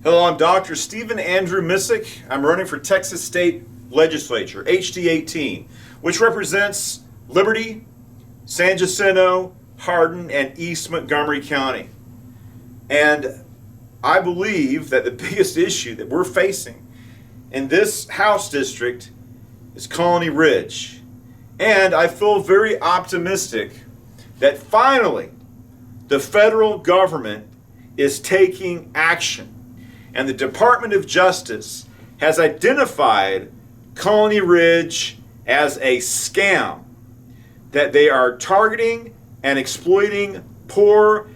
Hello, I'm Dr. Stephen Andrew Missick. I'm running for Texas State Legislature, HD 18, which represents Liberty, San Jacinto, Hardin, and East Montgomery County. And I believe that the biggest issue that we're facing in this House district is Colony Ridge. And I feel very optimistic that finally the federal government is taking action. And the Department of Justice has identified Colony Ridge as a scam, that they are targeting and exploiting poor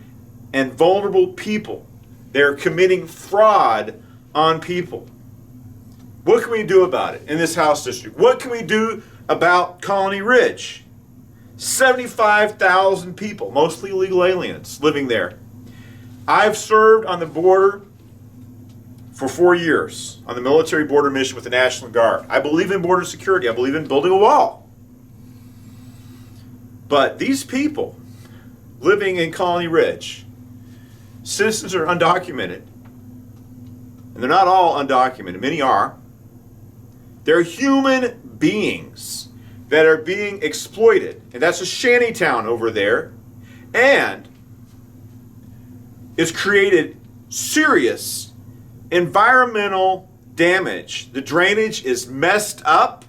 and vulnerable people. They're committing fraud on people. What can we do about it in this House district? What can we do about Colony Ridge? 75,000 people, mostly illegal aliens, living there. I've served on the border for 4 years on the military border mission with the National Guard. I believe in border security. I believe in building a wall. But these people living in Colony Ridge, citizens are undocumented. And they're not all undocumented. Many are. They're human beings that are being exploited. And that's a shanty town over there. And it's created serious environmental damage. The drainage is messed up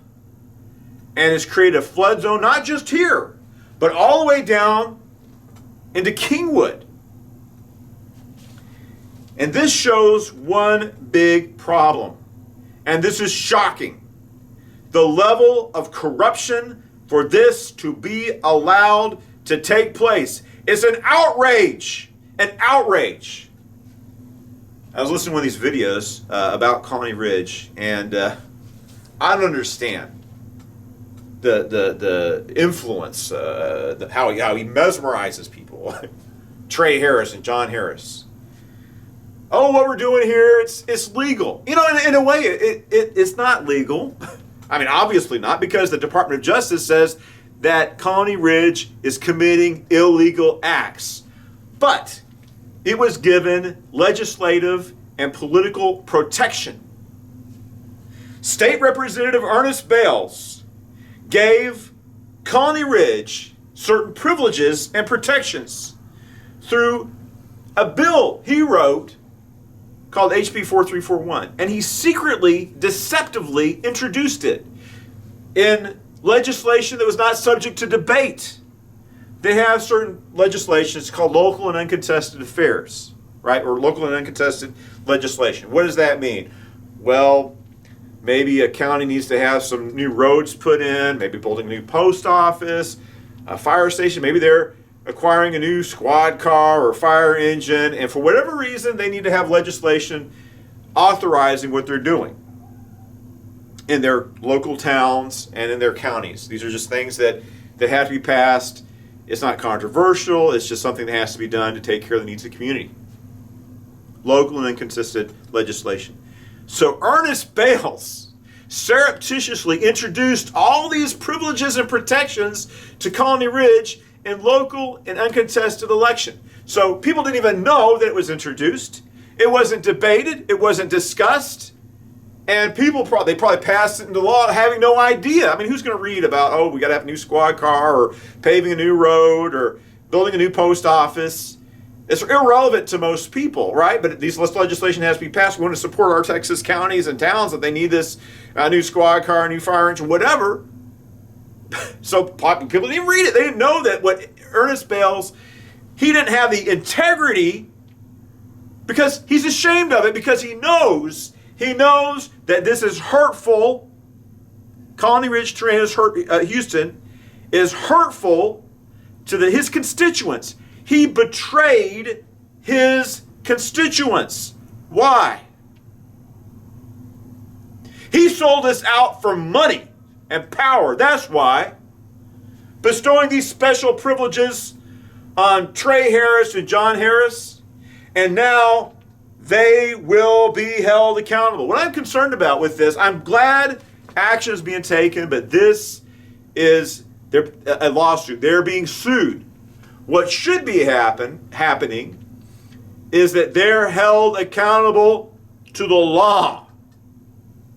and has created a flood zone, not just here, but all the way down into Kingwood. And this shows one big problem. And this is shocking. The level of corruption for this to be allowed to take place is an outrage. An outrage. I was listening to one of these videos about Colony Ridge, and I don't understand the influence, how he mesmerizes people. Trey Harris and John Harris. Oh, what we're doing here, it's legal. You know, in a way, it's not legal. I mean, obviously not, because the Department of Justice says that Colony Ridge is committing illegal acts. But it was given legislative and political protection. State Representative Ernest Bales gave Colony Ridge certain privileges and protections through a bill he wrote called HB 4341. And he secretly, deceptively introduced it in legislation that was not subject to debate. They have certain legislation, it's called local and uncontested affairs, right? Or local and uncontested legislation. What does that mean? Well, maybe a county needs to have some new roads put in, maybe building a new post office, a fire station, maybe they're acquiring a new squad car or fire engine, and for whatever reason, they need to have legislation authorizing what they're doing in their local towns and in their counties. These are just things that have to be passed. It's not controversial. It's just something that has to be done to take care of the needs of the community. Local and inconsistent legislation. So Ernest Bales surreptitiously introduced all these privileges and protections to Colony Ridge in local and uncontested election. So people didn't even know that it was introduced. It wasn't debated. It wasn't discussed. And people probably passed it into law having no idea. I mean, who's going to read about, oh, we got to have a new squad car or paving a new road or building a new post office? It's irrelevant to most people, right? But this legislation has to be passed. We want to support our Texas counties and towns that they need this new squad car, new fire engine, whatever. So people didn't even read it. They didn't know that what Ernest Bales, he didn't have the integrity because he's ashamed of it, because he knows that this is hurtful. Colony Ridge, Terrenos Houston is hurtful to his constituents. He betrayed his constituents. Why? He sold us out for money and power. That's why. Bestowing these special privileges on Trey Harris and John Harris, and now they will be held accountable. What I'm concerned about with this, I'm glad action is being taken, but this is a lawsuit. They're being sued. What should be happening is that they're held accountable to the law.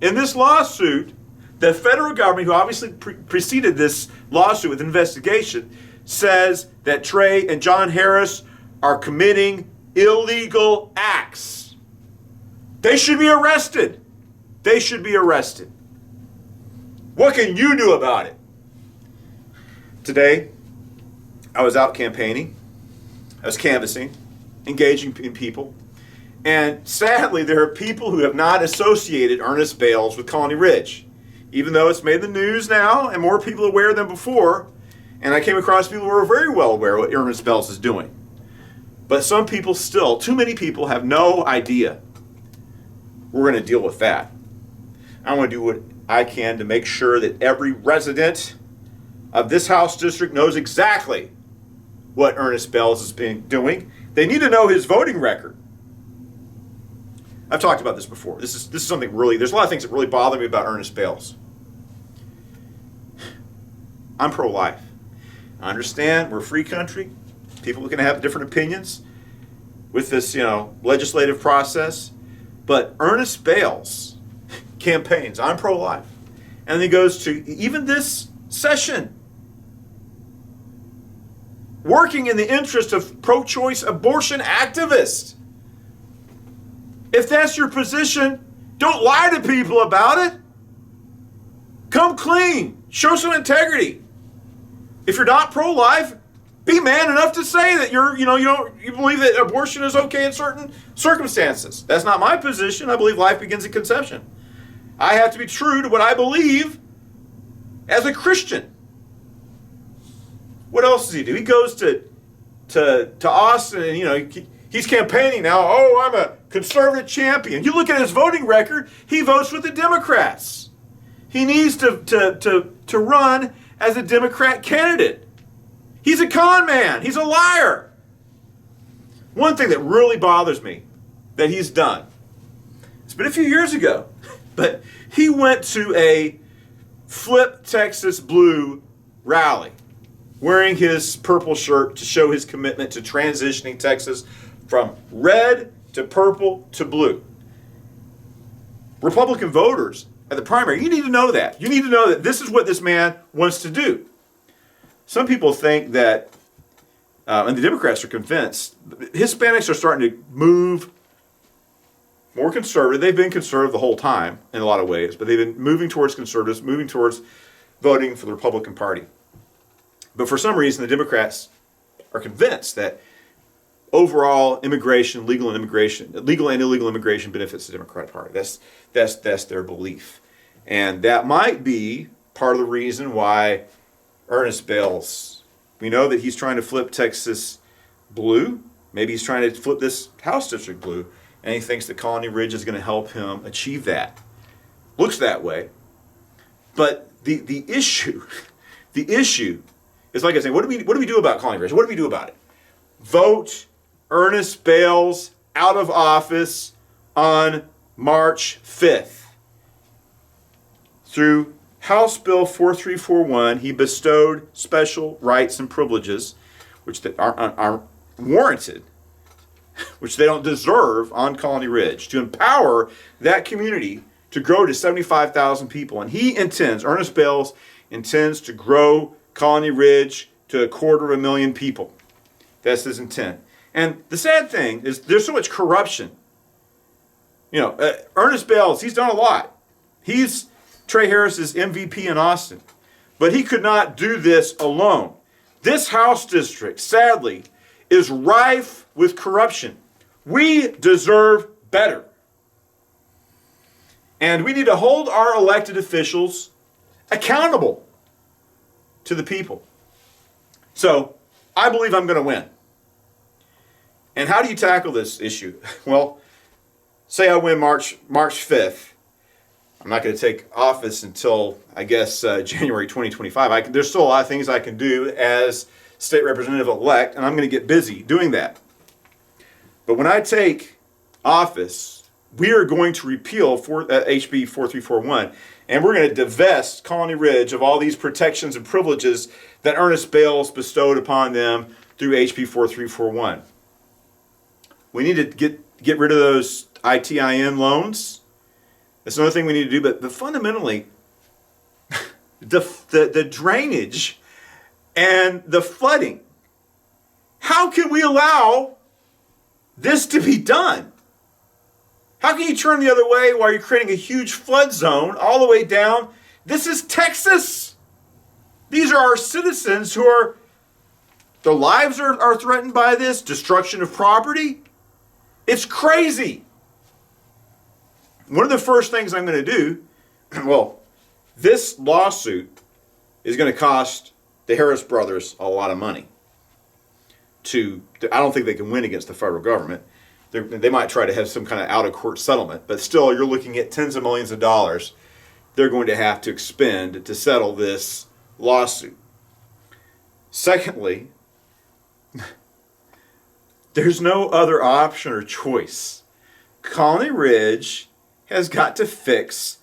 In this lawsuit, the federal government, who obviously preceded this lawsuit with investigation, says that Trey and John Harris are committing illegal acts. They should be arrested. They should be arrested. What can you do about it? Today, I was out campaigning. I was canvassing, engaging in people. And sadly, there are people who have not associated Ernest Bales with Colony Ridge. Even though it's made the news now and more people are aware than before. And I came across people who are very well aware of what Ernest Bales is doing. But some people still, too many people, have no idea. We're going to deal with that. I want to do what I can to make sure that every resident of this House district knows exactly what Ernest Bales has been doing. They need to know his voting record. I've talked about this before. This is something really, there's a lot of things that really bother me about Ernest Bales. I'm pro-life. I understand we're a free country. People are going to have different opinions with this, legislative process. But Ernest Bales campaigns, I'm pro-life. And then he goes to, even this session, working in the interest of pro-choice abortion activists. If that's your position, don't lie to people about it. Come clean. Show some integrity. If you're not pro-life, be man enough to say that you believe that abortion is okay in certain circumstances. That's not my position. I believe life begins at conception. I have to be true to what I believe as a Christian. What else does he do? He goes to Austin and he's campaigning now. Oh, I'm a conservative champion. You look at his voting record, he votes with the Democrats. He needs to run as a Democrat candidate. He's a con man. He's a liar. One thing that really bothers me that he's done, it's been a few years ago, but he went to a Flip Texas Blue rally wearing his purple shirt to show his commitment to transitioning Texas from red to purple to blue. Republican voters at the primary, you need to know that. You need to know that this is what this man wants to do. Some people think that, and the Democrats are convinced, Hispanics are starting to move more conservative. They've been conservative the whole time in a lot of ways, but they've been moving towards conservatives, moving towards voting for the Republican Party. But for some reason, the Democrats are convinced that overall immigration, legal and illegal immigration benefits the Democratic Party. That's their belief. And that might be part of the reason why Ernest Bales, we know that he's trying to flip Texas blue. Maybe he's trying to flip this House district blue. And he thinks that Colony Ridge is going to help him achieve that. Looks that way. But the issue is, like I say, what do we do about Colony Ridge? What do we do about it? Vote Ernest Bales out of office on March 5th. Through House Bill 4341, he bestowed special rights and privileges, which are warranted, which they don't deserve, on Colony Ridge, to empower that community to grow to 75,000 people. And Ernest Bales intends to grow Colony Ridge to 250,000 people. That's his intent. And the sad thing is there's so much corruption. Ernest Bales, he's done a lot. He's Trey Harris's MVP in Austin. But he could not do this alone. This House district, sadly, is rife with corruption. We deserve better. And we need to hold our elected officials accountable to the people. So, I believe I'm going to win. And how do you tackle this issue? Well, say I win March 5th. I'm not going to take office until, I guess, January 2025. There's still a lot of things I can do as state representative-elect, and I'm going to get busy doing that. But when I take office, we are going to repeal HB 4341, and we're going to divest Colony Ridge of all these protections and privileges that Ernest Bales bestowed upon them through HB 4341. We need to get rid of those ITIN loans. That's another thing we need to do. But fundamentally, the drainage and the flooding. How can we allow this to be done? How can you turn the other way while you're creating a huge flood zone all the way down? This is Texas. These are our citizens who are, their lives are threatened by this, destruction of property. It's crazy. One of the first things I'm going to do, well, this lawsuit is going to cost the Harris brothers a lot of money. I don't think they can win against the federal government. They might try to have some kind of out-of-court settlement, but still, you're looking at tens of millions of dollars they're going to have to expend to settle this lawsuit. Secondly, there's no other option or choice. Colony Ridge has got to fix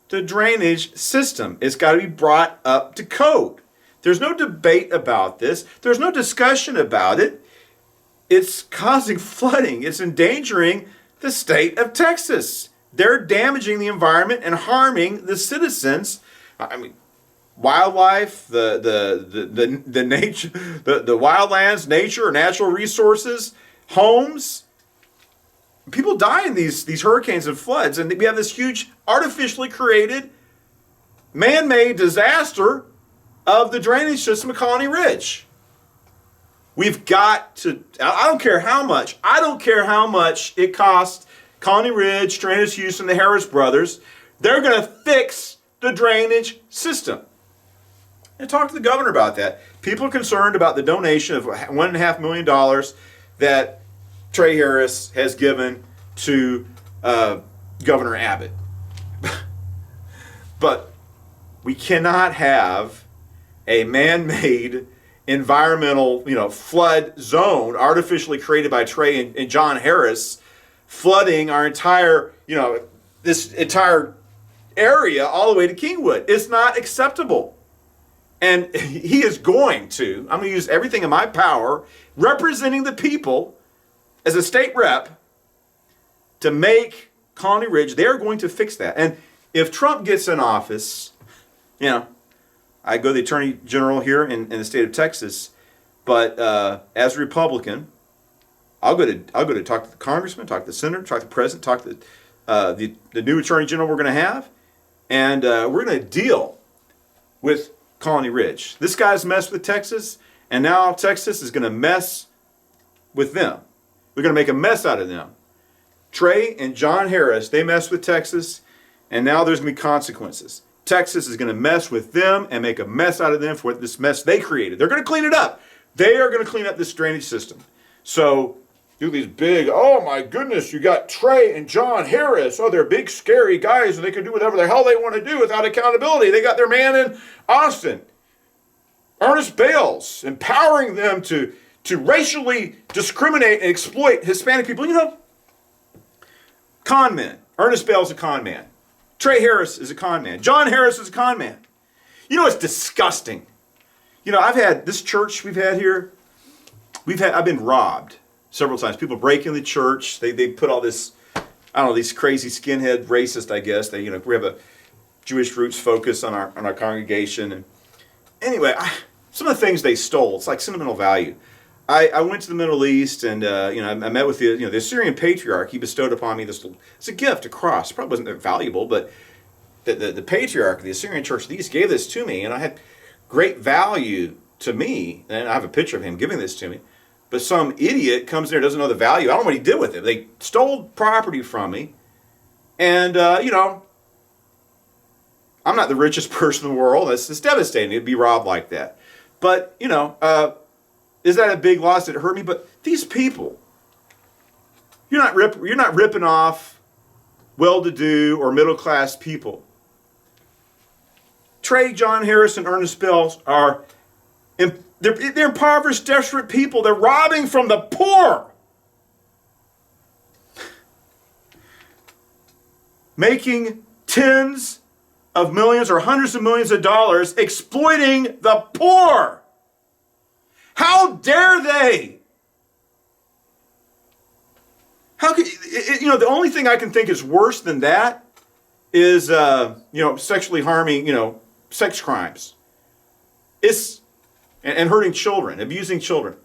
the drainage system. It's got to be brought up to code. There's no debate about this. There's no discussion about it. It's causing flooding. It's endangering the state of Texas. They're damaging the environment and harming the citizens. I mean, wildlife, the nature, the wildlands, nature, natural resources, homes. People die in these hurricanes and floods, and we have this huge artificially created, man-made disaster of the drainage system of Colony Ridge. We've got to, I don't care how much it costs Colony Ridge, Terrenos Houston, the Harris brothers, they're going to fix the drainage system. And talk to the governor about that. People are concerned about the donation of $1.5 million that Trey Harris has given to Governor Abbott. But we cannot have a man-made environmental, flood zone artificially created by Trey and John Harris, flooding our entire, this entire area all the way to Kingwood. It's not acceptable. And he is going to, I'm going to use everything in my power, representing the people as a state rep, to make Colony Ridge, they're going to fix that. And if Trump gets in office, I go to the Attorney General here in the state of Texas, but as a Republican, I'll go to talk to the Congressman, talk to the Senator, talk to the President, talk to the new Attorney General we're going to have, and we're going to deal with Colony Ridge. This guy's messed with Texas, and now Texas is going to mess with them. We're going to make a mess out of them. Trey and John Harris, they messed with Texas, and now there's going to be consequences. Texas is going to mess with them and make a mess out of them for this mess they created. They're going to clean it up. They are going to clean up this drainage system. So, do these big, oh my goodness, you got Trey and John Harris. Oh, they're big, scary guys, and they can do whatever the hell they want to do without accountability. They got their man in Austin, Ernest Bales, empowering them to racially discriminate and exploit Hispanic people. Con men. Ernest Bales is a con man. Trey Harris is a con man. John Harris is a con man. It's disgusting. I've had this church we've had here. I've been robbed several times. People break in the church. They put all this, these crazy skinhead racist, I guess. We have a Jewish roots focus on our congregation. And anyway, some of the things they stole, it's like sentimental value. I went to the Middle East and I met with the Assyrian patriarch. He bestowed upon me this. It's a gift, a cross. It probably wasn't that valuable, but the patriarch of the Assyrian church gave this to me, and I had great value to me. And I have a picture of him giving this to me. But some idiot comes there, doesn't know the value. I don't know what he did with it. They stole property from me, and I'm not the richest person in the world. It's devastating to be robbed like that. But is that a big loss that hurt me? But these people, you're not ripping off well-to-do or middle-class people. Trey, John Harris, and Ernest Bales they're impoverished, desperate people. They're robbing from the poor, making tens of millions or hundreds of millions of dollars exploiting the poor. How dare they? How could the only thing I can think is worse than that is sexually harming, sex crimes. And hurting children, abusing children.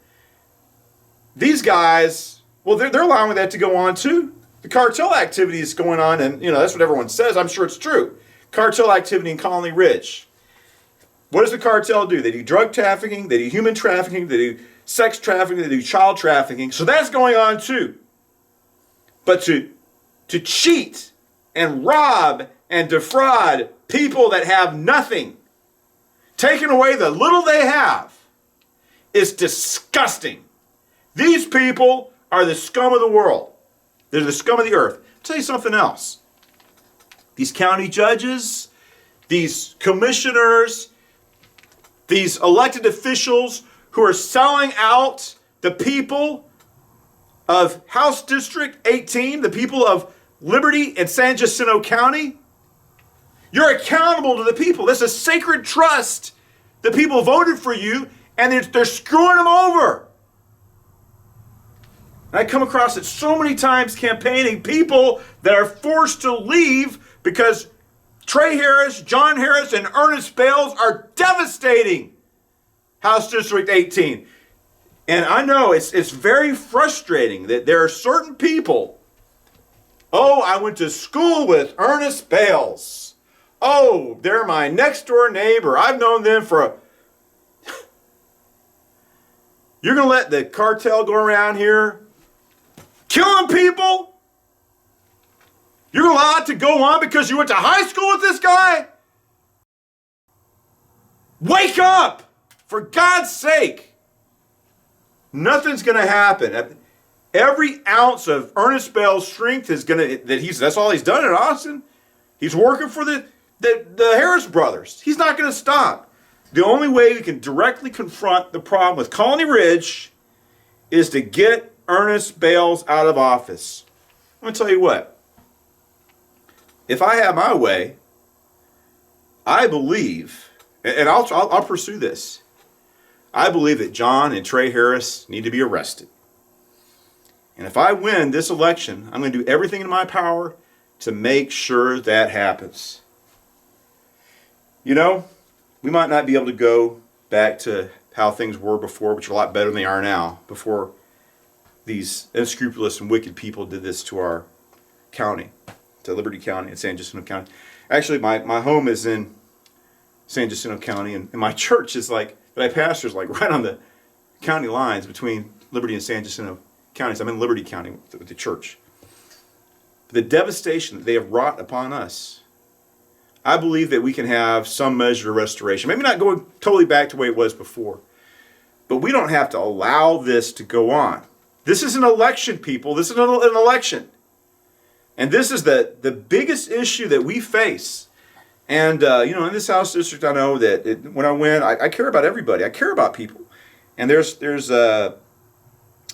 These guys, well, they're allowing that to go on too. The cartel activity is going on, and that's what everyone says. I'm sure it's true. Cartel activity in Colony Ridge. What does the cartel do? They do drug trafficking, they do human trafficking, they do sex trafficking, they do child trafficking. So that's going on too. But to cheat and rob and defraud people that have nothing, taking away the little they have, is disgusting. These people are the scum of the world. They're the scum of the earth. I'll tell you something else. These county judges, these commissioners, these elected officials who are selling out the people of House District 18, the people of Liberty and San Jacinto County, you're accountable to the people. That's a sacred trust. The people voted for you, and they're screwing them over. And I come across it so many times campaigning, people that are forced to leave because Trey Harris, John Harris, and Ernest Bales are devastating House District 18. And I know it's very frustrating that there are certain people. Oh, I went to school with Ernest Bales. Oh, they're my next door neighbor. I've known them for You're going to let the cartel go around here killing people? You're going to allow it to go on because you went to high school with this guy? Wake up! For God's sake. Nothing's going to happen. Every ounce of Ernest Bell's strength is going to, that's all he's done in Austin. He's working for the Harris brothers. He's not going to stop. The only way we can directly confront the problem with Colony Ridge is to get Ernest Bales out of office. I'm going to tell you what. If I have my way, I believe, and I'll pursue this, I believe that John and Trey Harris need to be arrested. And if I win this election, I'm going to do everything in my power to make sure that happens. You know, we might not be able to go back to how things were before, which are a lot better than they are now, before these unscrupulous and wicked people did this to our county, to Liberty County and San Jacinto County. Actually, my home is in San Jacinto County, and my church is that I pastor is right on the county lines between Liberty and San Jacinto counties. I'm in Liberty County with the church. The devastation that they have wrought upon us, I believe that we can have some measure of restoration. Maybe not going totally back to the way it was before, but we don't have to allow this to go on. This is an election, people. This is an election. And this is the biggest issue that we face. And, in this House District, I know that when I win, I care about everybody. I care about people. And there's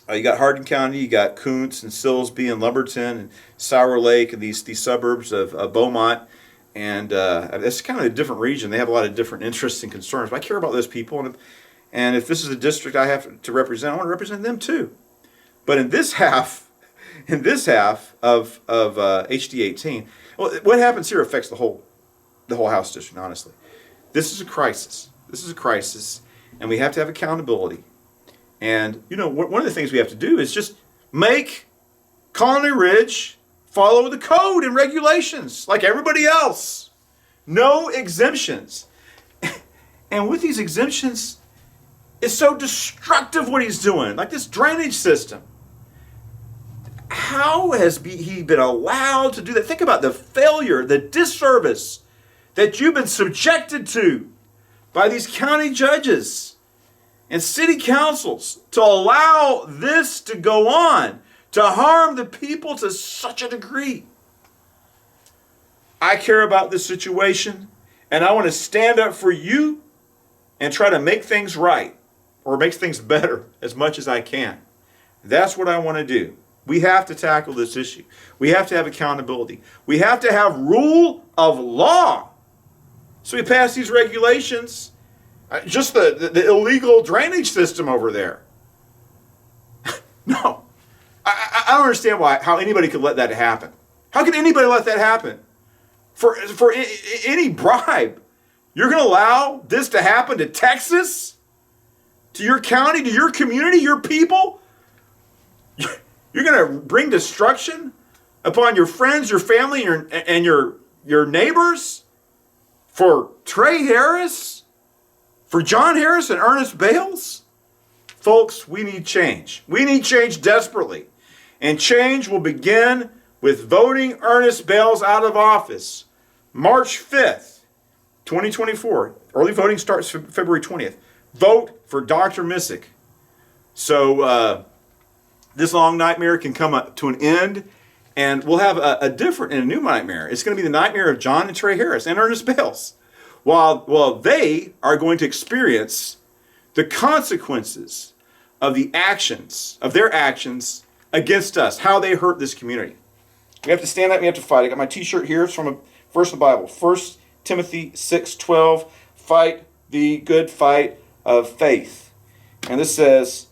you got Hardin County, you got Kuntz and Silsbee and Lumberton and Sour Lake and these suburbs of Beaumont. And it's kind of a different region. They have a lot of different interests and concerns. But I care about those people. And if this is a district I have to represent, I want to represent them too. But in this half of HD 18, well, what happens here affects the whole House District, honestly. This is a crisis. And we have to have accountability. And, one of the things we have to do is just make Colony Ridge follow the code and regulations like everybody else. No exemptions. And with these exemptions, it's so destructive what he's doing, like this drainage system. How has he been allowed to do that? Think about the failure, the disservice that you've been subjected to by these county judges and city councils to allow this to go on, to harm the people to such a degree. I care about this situation, and I want to stand up for you and try to make things right or make things better as much as I can. That's what I want to do. We have to tackle this issue. We have to have accountability. We have to have rule of law. So we pass these regulations. Just the illegal drainage system over there. No. I don't understand how anybody could let that happen. How can anybody let that happen? For any bribe, you're going to allow this to happen to Texas, to your county, to your community, your people? You're going to bring destruction upon your friends, your family, and your neighbors for Trey Harris, for John Harris and Ernest Bales? Folks, we need change. We need change desperately. And change will begin with voting Ernest Bales out of office. March 5th, 2024. Early voting starts February 20th. Vote for Dr. Missick. So this long nightmare can come up to an end, and we'll have a different and a new nightmare. It's going to be the nightmare of John and Trey Harris and Ernest Bales. While they are going to experience the consequences of their actions against us, how they hurt this community. We have to stand up, we have to fight. I got my t-shirt here. It's from a verse of the Bible. 1 Timothy 6:12. Fight the good fight of faith. And this says,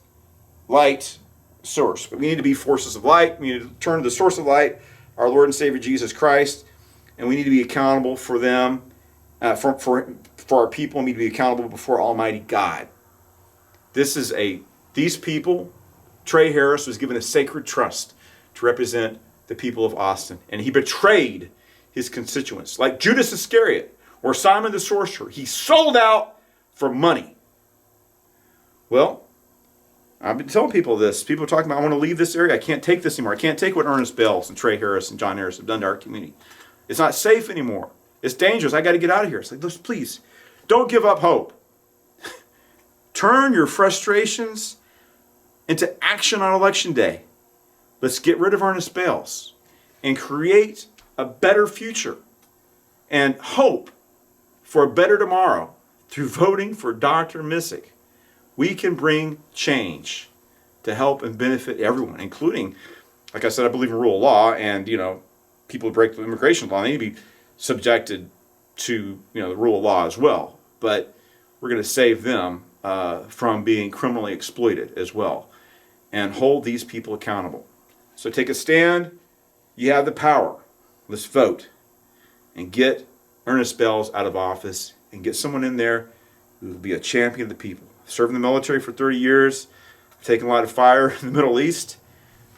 light source. But we need to be forces of light. We need to turn to the source of light, our Lord and Savior Jesus Christ. And we need to be accountable for them, for our people. We need to be accountable before Almighty God. These people, Trey Harris was given a sacred trust to represent the people of Austin. And he betrayed his constituents. Like Judas Iscariot or Simon the sorcerer. He sold out for money. Well, I've been telling people this. People are talking about, I want to leave this area. I can't take this anymore. I can't take what Ernest Bales and Trey Harris and John Harris have done to our community. It's not safe anymore. It's dangerous. I got to get out of here. It's like, please, don't give up hope. Turn your frustrations into action on Election Day. Let's get rid of Ernest Bales and create a better future and hope for a better tomorrow through voting for Dr. Missick. We can bring change to help and benefit everyone, including, like I said, I believe in rule of law, and people who break the immigration law, they need to be subjected to the rule of law as well. But we're going to save them from being criminally exploited as well, and hold these people accountable. So take a stand. You have the power. Let's vote and get Ernest Bales out of office and get someone in there who will be a champion of the people. Served in the military for 30 years, taken a lot of fire in the Middle East,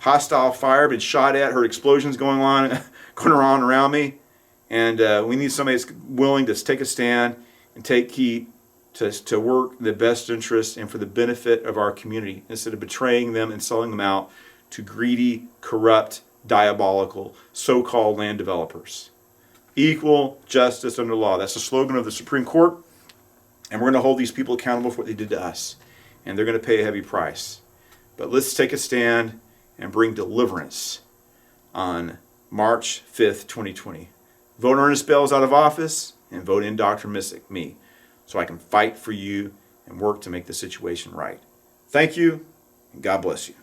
hostile fire, been shot at, heard explosions going on around me, and we need somebody that's willing to take a stand and take heed to work in the best interest and for the benefit of our community, instead of betraying them and selling them out to greedy, corrupt, diabolical, so-called land developers. Equal justice under law. That's the slogan of the Supreme Court. And we're going to hold these people accountable for what they did to us. And they're going to pay a heavy price. But let's take a stand and bring deliverance on March 5th, 2020. Vote Ernest Bales out of office and vote in Dr. Missick, me, so I can fight for you and work to make the situation right. Thank you, and God bless you.